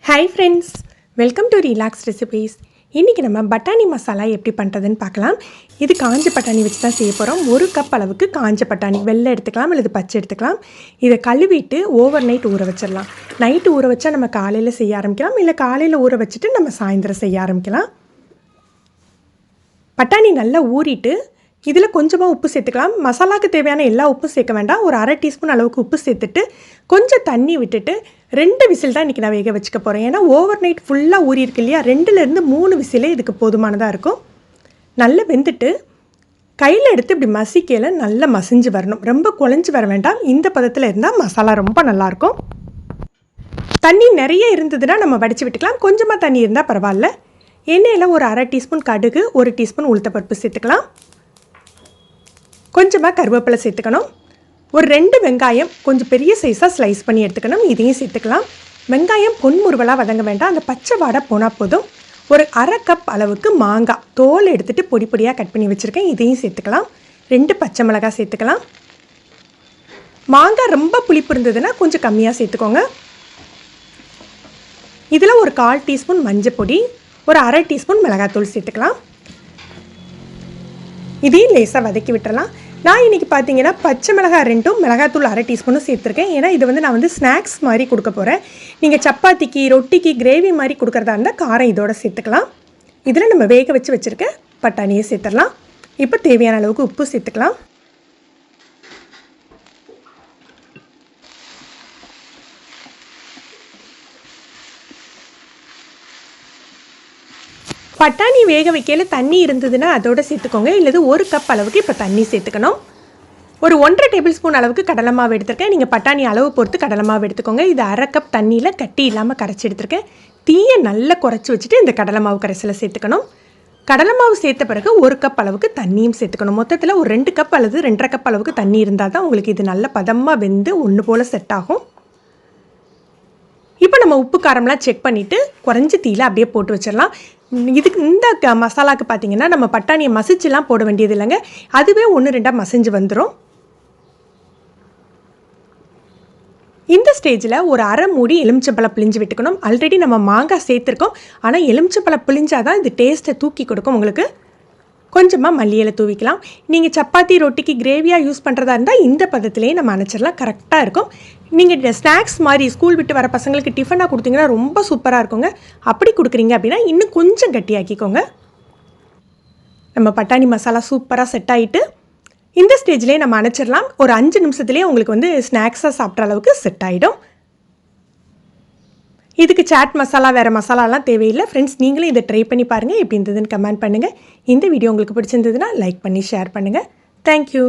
Hi friends, welcome to Relax Recipes. இன்றைக்கி நம்ம பட்டாணி மசாலா எப்படி பண்ணுறதுன்னு பார்க்கலாம். இது காஞ்ச பட்டாணி வச்சு தான் செய்ய போகிறோம். 1 கப் அளவுக்கு காஞ்ச பட்டாணி வெள்ளை எடுத்துக்கலாம் அல்லது பச்சை எடுத்துக்கலாம். இதை கழுவிட்டு ஓவர் நைட் ஊற வச்சிடலாம். நைட்டு ஊற வச்சா நம்ம காலையில் செய்ய ஆரம்பிக்கலாம், இல்லை காலையில் ஊற வச்சுட்டு நம்ம சாயந்தரம் செய்ய ஆரம்பிக்கலாம். பட்டாணி நல்லா ஊறிட்டு இதில் கொஞ்சமாக உப்பு சேர்த்துக்கலாம். மசாலாவுக்கு தேவையான எல்லா உப்பும் சேர்க்க வேண்டாம். ஒரு அரை டீஸ்பூன் அளவுக்கு உப்பு சேர்த்துட்டு கொஞ்சம் தண்ணி விட்டுட்டு 2 விசில் தான் இன்றைக்கி நான் வேக வச்சுக்க போகிறேன். ஏன்னா ஓவர் நைட் ஃபுல்லாக ஊறி இருக்கு இல்லையா, 2லேருந்து 3 விசிலே இதுக்கு போதுமானதாக இருக்கும். நல்லா வெந்துட்டு கையில் எடுத்து இப்படி மசிக்கையில் நல்லா மசிஞ்சு வரணும். ரொம்ப குழஞ்சி வர வேண்டாம். இந்த பதத்தில் இருந்தால் மசாலா ரொம்ப நல்லாயிருக்கும். தண்ணி நிறைய இருந்ததுன்னா நம்ம வடித்து விட்டுக்கலாம். கொஞ்சமாக தண்ணி இருந்தால் பரவாயில்ல. எண்ணெயில் ஒரு அரை டீஸ்பூன் கடுகு, 1 டீஸ்பூன் உளுத்தப்பருப்பு சேர்த்துக்கலாம். கொஞ்சமாக கருவேப்பிலை சேர்த்துக்கணும். ஒரு 2 வெங்காயம் கொஞ்சம் பெரிய சைஸாக ஸ்லைஸ் பண்ணி எடுத்துக்கணும். இதையும் சேர்த்துக்கலாம். வெங்காயம் பொன்முறுவலாக வதங்க வேண்டாம், அந்த பச்சை வாடை போனால் போதும். ஒரு அரை கப் அளவுக்கு மாங்காய் தோல் எடுத்துகிட்டு பொடி பொடியாக கட் பண்ணி வச்சுருக்கேன், இதையும் சேர்த்துக்கலாம். 2 பச்சை மிளகாய் சேர்த்துக்கலாம். மாங்காய் ரொம்ப புளிப்பு இருந்ததுன்னா கொஞ்சம் கம்மியாக சேர்த்துக்கோங்க. இதில் ஒரு 1/4 டீஸ்பூன் மஞ்சள் பொடி, ஒரு அரை டீஸ்பூன் மிளகாத்தூள் சேர்த்துக்கலாம். இதையும் லேசாக வதக்கி விட்டுறலாம். நான் இன்றைக்கி பார்த்தீங்கன்னா பச்சை மிளகாய் 2ம் மிளகாத்தூள் அரை டீஸ்பூனும் சேர்த்துருக்கேன். ஏன்னா இது நான் ஸ்நாக்ஸ் மாதிரி கொடுக்க போகிறேன். நீங்கள் சப்பாத்திக்கு ரொட்டிக்கு கிரேவி மாதிரி கொடுக்குறதா இருந்தால் காரம் இதோட சேர்த்துக்கலாம். இதில் நம்ம வேக வச்சுருக்க பட்டாணியை சேர்த்துடலாம். இப்போ தேவையான அளவுக்கு உப்பு சேர்த்துக்கலாம். பட்டாணி வேக வைக்கையில் தண்ணி இருந்ததுன்னா அதோட சேர்த்துக்கோங்க, இல்லது 1 கப் அளவுக்கு இப்போ தண்ணி சேர்த்துக்கணும். ஒரு 1.5 டேபிள் ஸ்பூன் அளவுக்கு கடலை மாவு எடுத்திருக்கேன். நீங்கள் பட்டாணி அளவு பொறுத்து கடலை மாவு எடுத்துக்கோங்க. இது அரை கப் தண்ணியில் கட்டி இல்லாமல் கரைச்சி எடுத்திருக்கேன். தீயை நல்லா குறைச்சி வச்சுட்டு இந்த கடலை மாவு கரைசலை சேர்த்துக்கணும். கடலை மாவு சேர்த்த பிறகு 1 கப் அளவுக்கு தண்ணியும் சேர்த்துக்கணும். மொத்தத்தில் ஒரு 2 கப் அல்லது 2.5 கப் அளவுக்கு தண்ணி இருந்தால் தான் உங்களுக்கு இது நல்ல பதமாக வெந்து ஒன்று போல் செட் ஆகும். இப்போ நம்ம உப்பு காரம்லாம் செக் பண்ணிவிட்டு குறைஞ்சி தீயில் அப்படியே போட்டு வச்சிடலாம். இதுக்கு இந்த மசாலாவுக்கு பார்த்தீங்கன்னா நம்ம பட்டாணியை மசிச்சுலாம் போட வேண்டியது இல்லைங்க, அதுவே 1-2 மசிஞ்சு வந்துடும். இந்த ஸ்டேஜில் ஒரு அரை மூடி எலுமிச்சம்பழம் பிழிஞ்சு விட்டுக்கணும். ஆல்ரெடி நம்ம மாங்காய் சேர்த்துருக்கோம், ஆனால் எலுமிச்சம்பழம் பிழிஞ்சாதான் இது டேஸ்ட்டை தூக்கி கொடுக்கும். உங்களுக்கு கொஞ்சமாக மல்லியிலை தூவிக்கலாம். நீங்கள் சப்பாத்தி ரொட்டிக்கு கிரேவியாக யூஸ் பண்ணுறதா இருந்தால் இந்த பதத்திலேயே நம்ம அணைச்சிடலாம், கரெக்டாக இருக்கும். நீங்கள் ஸ்நாக்ஸ் மாதிரி ஸ்கூல் விட்டு வர பசங்களுக்கு டிஃபனாக கொடுத்தீங்கன்னா ரொம்ப சூப்பராக இருக்குங்க. அப்படி கொடுக்குறீங்க அப்படின்னா இன்னும் கொஞ்சம் கட்டியாக்கிக்கோங்க. நம்ம பட்டாணி மசாலா சூப்பராக செட் ஆகிட்டு இந்த ஸ்டேஜ்லேயே நம்ம அணைச்சிடலாம். ஒரு 5 நிமிஷத்துலேயே உங்களுக்கு ஸ்நாக்ஸாக சாப்பிட்ற அளவுக்கு செட் ஆகிடும். இதுக்கு சாட் மசாலா வேறு மசாலாலாம் தேவையில்லை. ஃப்ரெண்ட்ஸ், நீங்களும் இதை ட்ரை பண்ணி பாருங்கள். எப்படி இருந்ததுன்னு கமெண்ட் பண்ணுங்கள். இந்த வீடியோ உங்களுக்கு பிடிச்சிருந்ததுன்னா லைக் பண்ணி ஷேர் பண்ணுங்கள். தேங்க்யூ.